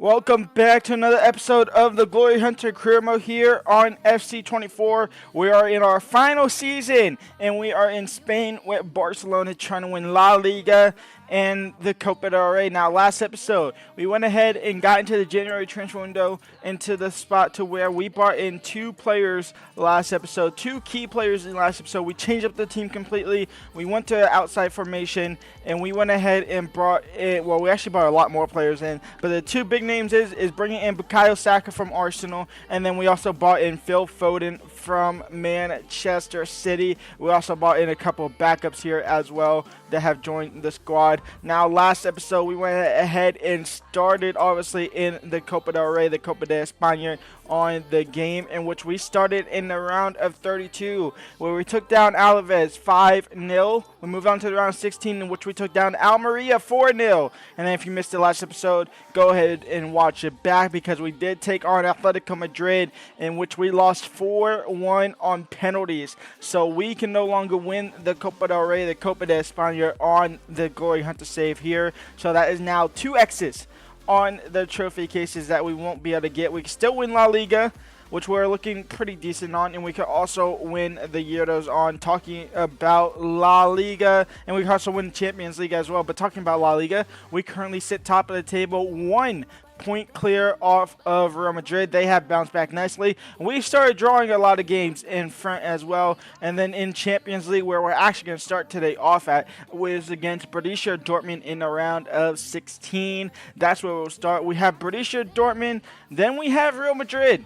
Welcome back to another episode of the Glory Hunter Career Mode here on FC24. We are in our final season, and we are in Spain with Barcelona trying to win La Liga and the Copa del Rey. Now, last episode, we went ahead and got into the January transfer window into the spot to where we brought in two players last episode, two key players in last episode. We changed up the team completely. We went to outside formation, and we went ahead and brought in, well, we actually brought a lot more players in, but the two big names is bringing in Bukayo Saka from Arsenal, and then we also brought in Phil Foden from Manchester City. We also brought in a couple of backups here as well that have joined the squad. Now, last episode, we went ahead and started, obviously, in the Copa del Rey, the Copa de España, on the game in which we started in the round of 32, where we took down Alaves 5-0. We moved on to the round of 16, in which we took down Almeria 4-0. And then if you missed the last episode, go ahead and watch it back, because we did take on Atletico Madrid, in which we lost 4-1 on penalties. So we can no longer win the Copa del Rey, the Copa de España, on the Glory Hunter save here. So that is now 2 X's on the trophy cases that we won't be able to get. We can still win La Liga, which we're looking pretty decent on, and we can also win the Euros on. Talking about La Liga, and we can also win the Champions League as well. But talking about La Liga, we currently sit top of the table, 1 point clear off of Real Madrid. They have bounced back nicely. We started drawing a lot of games in front as well. And then in Champions League, where we're actually going to start today off at, was against Borussia Dortmund in the round of 16. That's where we'll start. We have Borussia Dortmund, then we have Real Madrid.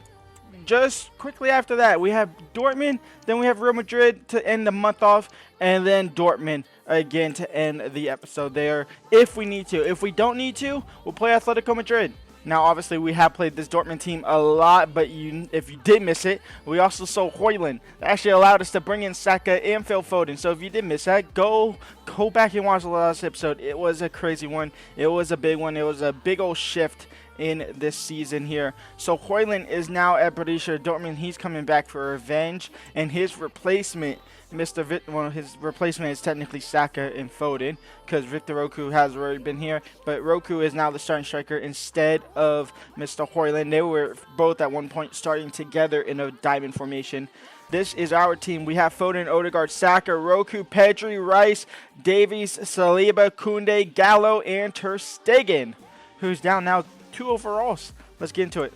Just quickly after that, we have Dortmund, then we have Real Madrid to end the month off, and then Dortmund again to end the episode there if we need to. If we don't need to, we'll play Atletico Madrid. Now, obviously, we have played this Dortmund team a lot, but if you did miss it, we also sold Højlund. That actually allowed us to bring in Saka and Phil Foden. So if you did miss that, go back and watch the last episode. It was a crazy one. It was a big one. It was a big old shift in this season here. So Højlund is now at Borussia Dortmund. He's coming back for revenge, and his replacement, his replacement is technically Saka and Foden, because Victor Roku has already been here, but Roku is now the starting striker instead of Mr. Højlund. They were both at one point starting together in a diamond formation. This is our team. We have Foden, Odegaard, Saka, Roku, Pedri, Rice, Davies, Saliba, Koundé, Gallo, and Ter Stegen, who's down now 2 overalls. Let's get into it.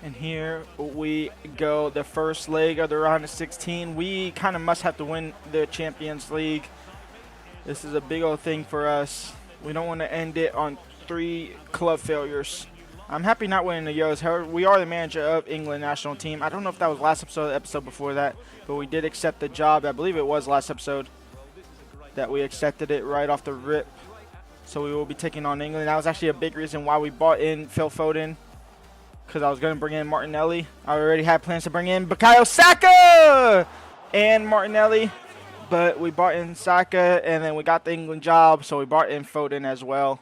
And here we go, the first leg of the round of 16. We kind of must have to win the Champions League. This is a big old thing for us. We don't want to end it on 3 club failures. I'm happy not winning the Euros. However, we are the manager of England national team. I don't know if that was last episode or the episode before that, but we did accept the job. I believe it was last episode that we accepted it right off the rip. So we will be taking on England. That was actually a big reason why we bought in Phil Foden, because I was going to bring in Martinelli. I already had plans to bring in Bukayo Saka and Martinelli, but we brought in Saka, and then we got the England job, so we brought in Foden as well.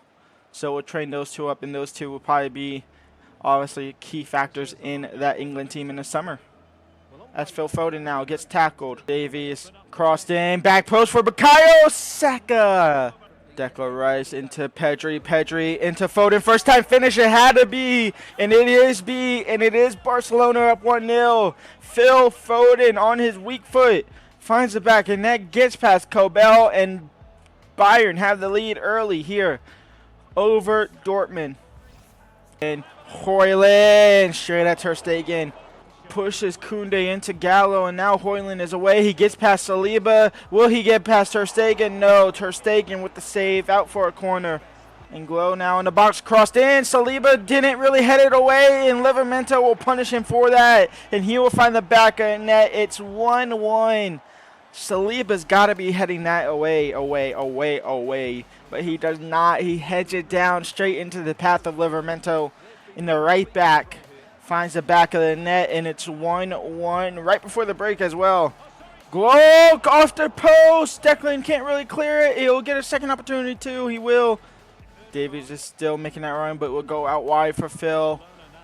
So we'll train those two up, and those two will probably be, obviously, key factors in that England team in the summer. That's Phil Foden now. Gets tackled. Davies crossed in. Back post for Bukayo Saka. Declan Rice into Pedri, Pedri into Foden. First time finish, it had to be, and it is Barcelona up 1-0. Phil Foden on his weak foot finds the back, and that gets past Kobel, and Bayern have the lead early here over Dortmund. And Højlund straight at Ter Stegen. Pushes Koundé into Gallo, and now Højlund is away. He gets past Saliba. Will he get past Ter Stegen? No. Ter Stegen with the save, out for a corner. And Glow now in the box, crossed in. Saliba didn't really head it away, and Livramento will punish him for that. And he will find the back of net. It's 1-1. Saliba's got to be heading that away. But he does not. He heads it down straight into the path of Livramento in the right back. Finds the back of the net, and it's 1-1 right before the break as well. Glow off the post. Declan can't really clear it. He'll get a second opportunity too. He will. Davies is still making that run, but will go out wide for Phil.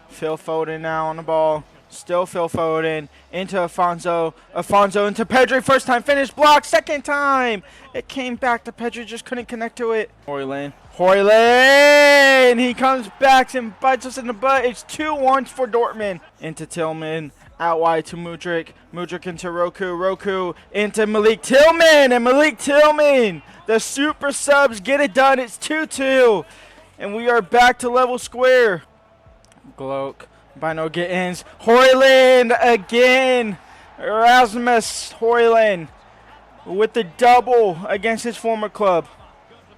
Phil Foden now on the ball. Still Phil Foden into Afonso. Afonso into Pedri. First time finish. Block. Second time. It came back to Pedri. Just couldn't connect to it. Hoyland. Hoyland. He comes back and bites us in the butt. It's 2-1 for Dortmund. Into Tillman. Out wide to Mudryk. Mudryk into Roku. Roku into Malik Tillman. And Malik Tillman, the super subs, get it done. It's 2-2. And we are back to level square. Gloak. Bino Gittins. Hoyland again. Rasmus Hoyland with the double against his former club.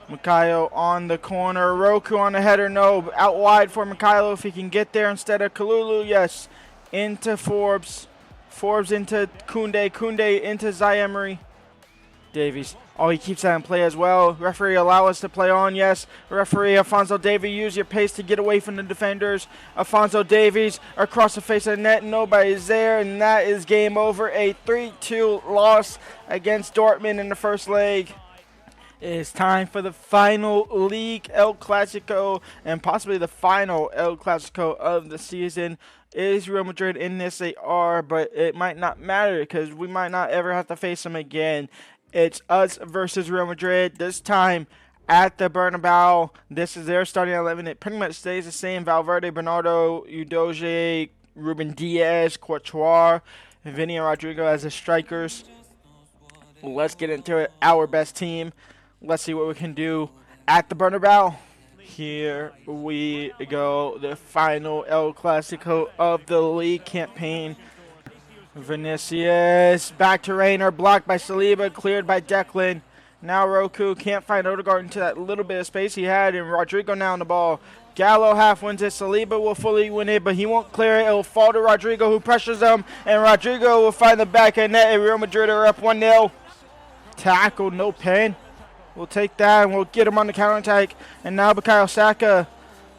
Mikhailo on the corner. Roku on the header. No. Out wide for Mikhailo if he can get there instead of Kalulu. Yes. Into Forbes. Forbes into Koundé. Koundé into Zayemery. Davies. Oh, he keeps that in play as well. Referee, allow us to play on. Yes. Referee, Afonso Davies, use your pace to get away from the defenders. Afonso Davies across the face of the net. Nobody's there, and that is game over. A 3-2 loss against Dortmund in the first leg. It is time for the final league El Clasico, and possibly the final El Clasico of the season. Is Real Madrid in this? They are, but it might not matter because we might not ever have to face them again. It's us versus Real Madrid, this time at the Bernabeu. This is their starting 11. It pretty much stays the same. Valverde, Bernardo, Udogie, Ruben Diaz, Courtois, Vinny and Rodrigo as the strikers. Let's get into it. Our best team. Let's see what we can do at the Bernabeu. Here we go. The final El Clasico of the league campaign. Vinicius, back to Reiner, blocked by Saliba, cleared by Declan. Now Roku can't find Odegaard into that little bit of space he had, and Rodrigo now on the ball. Gallo half wins it. Saliba will fully win it, but he won't clear it. It will fall to Rodrigo, who pressures him, and Rodrigo will find the back end net, and Real Madrid are up 1-0. Tackle, no pen. We'll take that, and we'll get him on the counterattack. And now Bukayo Saka.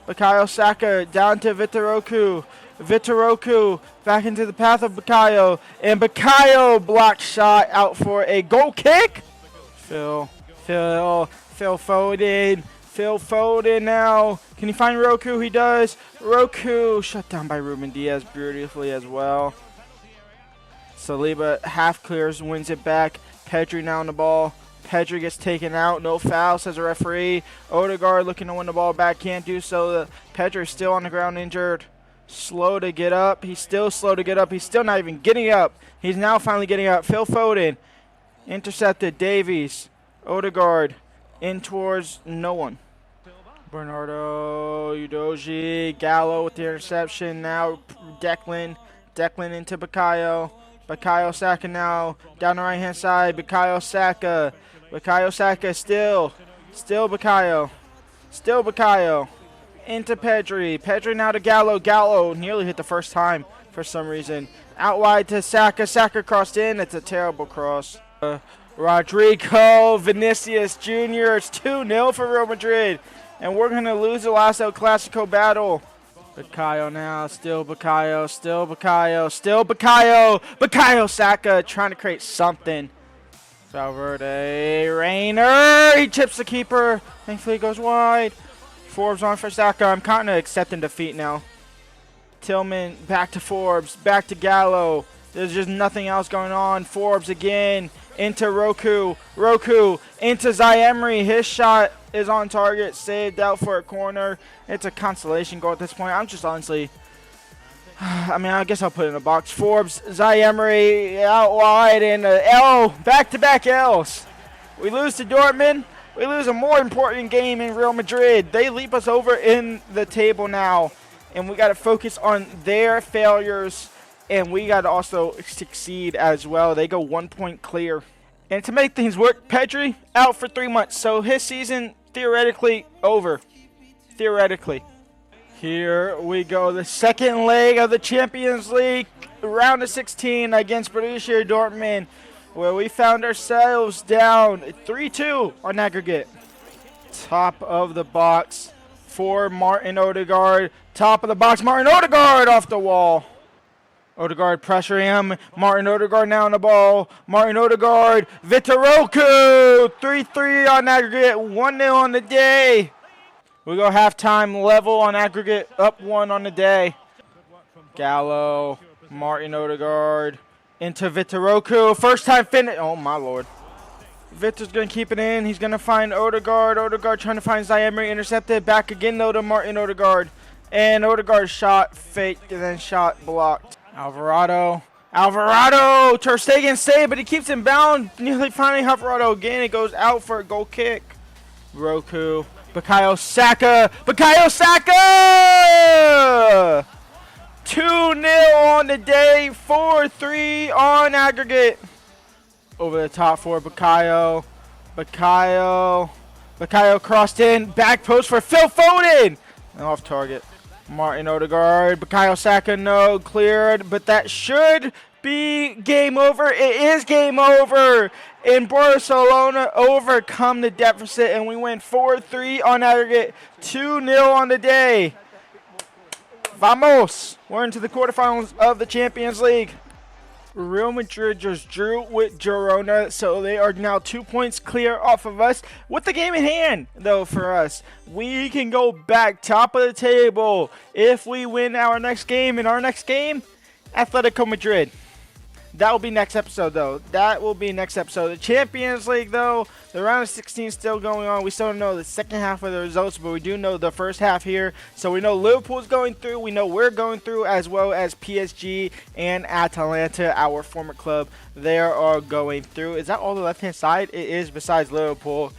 Bukayo Saka down to Vitor Roku back into the path of Bukayo. And Bukayo blocked shot out for a goal kick. Phil Foden. Phil Foden now. Can he find Roku? He does. Roku shut down by Ruben Diaz beautifully as well. Saliba half clears, wins it back. Pedri now on the ball. Pedri gets taken out. No foul, says a referee. Odegaard looking to win the ball back. Can't do so. Pedri still on the ground injured. Slow to get up. He's still slow to get up. He's still not even getting up. He's now finally getting up. Phil Foden intercepted. Davies. Odegaard in towards no one. Bernardo, Udogie, Gallo with the interception. Now Declan into Bukayo. Bukayo Saka now down the right-hand side. Bukayo Saka still Bukayo. Still Bukayo. Into Pedri. Pedri now to Gallo. Gallo nearly hit the first time for some reason. Out wide to Saka. Saka crossed in. It's a terrible cross. Rodrigo, Vinicius Jr. It's 2-0 for Real Madrid. And we're going to lose the last El Clasico battle. Bukayo now, still Bukayo. Bukayo Saka trying to create something. Valverde, Reiner, he chips the keeper. Thankfully he goes wide. Forbes on for Saka. I'm kind of accepting defeat now. Tillman back to Forbes, back to Gallo. There's just nothing else going on. Forbes again into Roku into Zayemery. His shot is on target, saved out for a corner. It's a consolation goal at this point. I'm just honestly, I guess I'll put it in a box. Forbes, Zayemery out wide, and L, back-to-back L's. We lose to Dortmund. We lose a more important game in Real Madrid. They leap us over in the table now, and we got to focus on their failures, and we got to also succeed as well. They go 1 point clear. And to make things work, Pedri out for 3 months, so his season theoretically over. Theoretically. Here we go. The second leg of the Champions League, round of 16 against Borussia Dortmund, where we found ourselves down 3-2 on aggregate. Top of the box for Martin Odegaard. Top of the box, Martin Odegaard off the wall. Odegaard pressuring him. Martin Odegaard now on the ball. Martin Odegaard. Vitor Roku. 3-3 on aggregate. 1-0 on the day. We go halftime level on aggregate. Up 1 on the day. Gallo. Martin Odegaard into Vitaroku. First time finish. Oh, my Lord. Victor's going to keep it in. He's going to find Odegaard. Odegaard trying to find Zaire. Intercepted. Back again, though, to Martin Odegaard. And Odegaard shot faked and then shot blocked. Alvarado. Ter Stegen saved, but he keeps him bound. Nearly finding Alvarado again. It goes out for a goal kick. Roku. Bukayo Saka. 2-0 on the day. 4-3 on aggregate. Over the top for Bukayo. Bukayo crossed in. Back post for Phil Foden. Off target. Martin Odegaard. Bukayo Saka, no. Cleared. But that should be game over. It is game over. And Barcelona overcome the deficit. And we win 4-3 on aggregate. 2-0 on the day. Vamos. We're into the quarterfinals of the Champions League. Real Madrid just drew with Girona, so they are now 2 points clear off of us. With the game in hand, though, for us, we can go back top of the table if we win our next game. In our next game, Atletico Madrid. That will be next episode, though. The Champions League, though, the round of 16 still going on. We still don't know the second half of the results, but we do know the first half here. So we know Liverpool's going through. We know we're going through, as well as PSG and Atalanta, our former club. They are going through. Is that all the left-hand side? It is, besides Liverpool.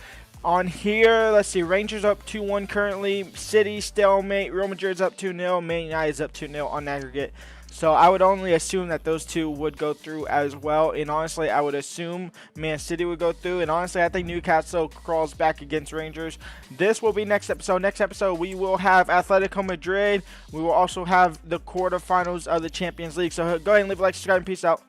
On here, let's see, Rangers up 2-1 currently. City stalemate. Real Madrid's up 2-0. Man United is up 2-0 on aggregate. So I would only assume that those two would go through as well. And honestly, I would assume Man City would go through. And honestly, I think Newcastle crawls back against Rangers. This will be next episode. Next episode, we will have Atletico Madrid. We will also have the quarterfinals of the Champions League. So go ahead and leave a like, subscribe, and peace out.